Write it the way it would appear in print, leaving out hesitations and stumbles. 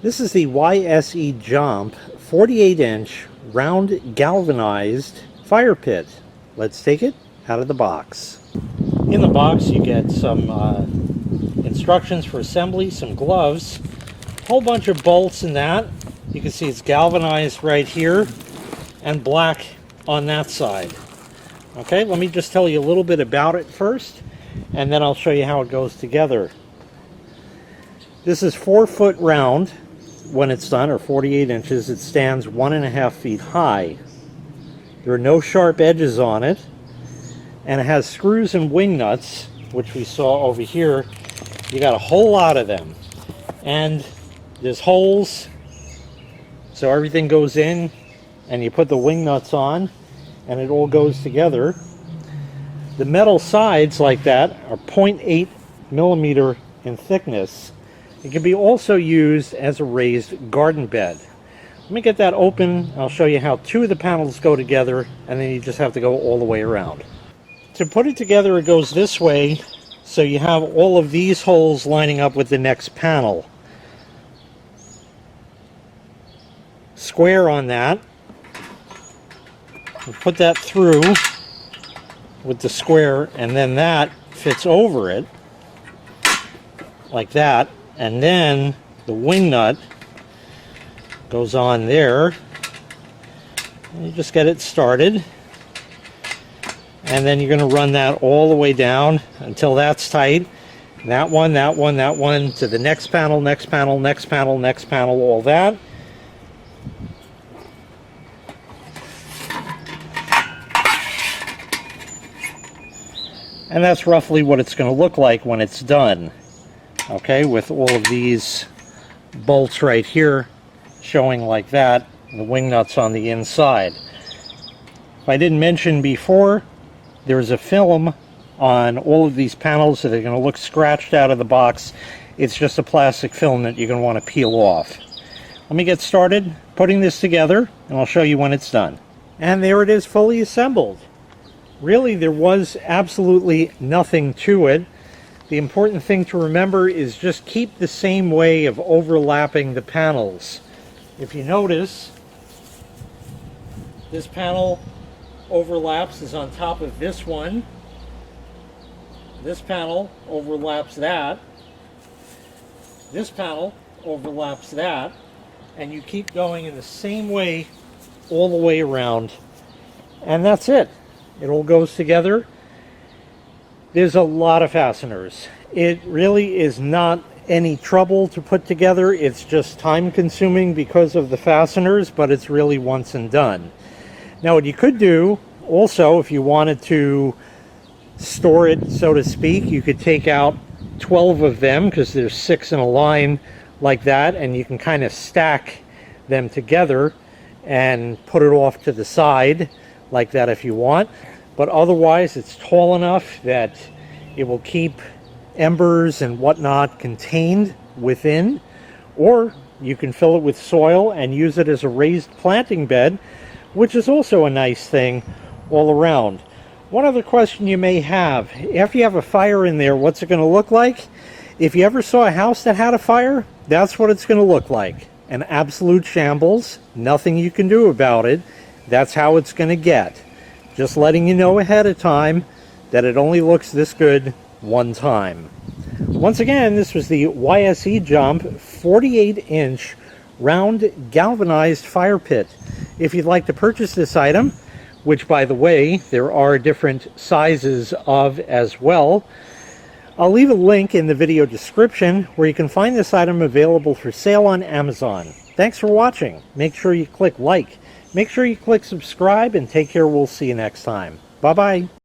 This is the YSEJOMP 48-inch round galvanized fire pit. Let's take it out of the box. In the box you get some instructions for assembly, some gloves, a whole bunch of bolts in that. You can see it's galvanized right here and black on that side. Okay, let me just tell you a little bit about it first, and then I'll show you how it goes together. This is 4 foot round when it's done, or 48 inches. It stands 1.5 feet high. There are no sharp edges on it, and it has screws and wing nuts, which we saw over here. You got a whole lot of them, and there's holes, so everything goes in, and you put the wing nuts on, and it all goes together. The metal sides like that are 0.8 millimeter in thickness. It can be also used as a raised garden bed. Let me get that open. I'll show you how 2 of the panels go together, and then you just have to go all the way around. To put it together, it goes this way, so you have all of these holes lining up with the next panel. Square on that. You put that through with the square, and then that fits over it like that. And then the wing nut goes on there. And you just get it started. And then you're going to run that all the way down until that's tight. That one, that one, that one, to the next panel, next panel, next panel, next panel, all that. And that's roughly what it's going to look like when it's done. Okay, with all of these bolts right here showing like that, the wing nuts on the inside. If I didn't mention before, there's a film on all of these panels that are going to look scratched out of the box. It's just a plastic film that you're going to want to peel off. Let me get started putting this together, and I'll show you when it's done. And there it is, fully assembled. Really, there was absolutely nothing to it. The important thing to remember is just keep the same way of overlapping the panels. If you notice, this panel overlaps, is on top of this one. This panel overlaps that. This panel overlaps that. And you keep going in the same way all the way around. And that's it. It all goes together. There's a lot of fasteners. It really is not any trouble to put together. It's just time consuming because of the fasteners, but it's really once and done. Now what you could do also, if you wanted to store it, so to speak, you could take out 12 of them, because there's 6 in a line like that, and you can kind of stack them together and put it off to the side like that if you want. But otherwise, it's tall enough that it will keep embers and whatnot contained within. Or you can fill it with soil and use it as a raised planting bed, which is also a nice thing all around. One other question you may have: after you have a fire in there, what's it going to look like? If you ever saw a house that had a fire, that's what it's going to look like. An absolute shambles. Nothing you can do about it. That's how it's going to get. Just letting you know ahead of time that it only looks this good one time. Once again, this was the YSEJOMP 48-inch round galvanized fire pit. If you'd like to purchase this item, which by the way, there are different sizes of as well, I'll leave a link in the video description where you can find this item available for sale on Amazon. Thanks for watching. Make sure you click like. Make sure you click subscribe, and take care. We'll see you next time. Bye-bye.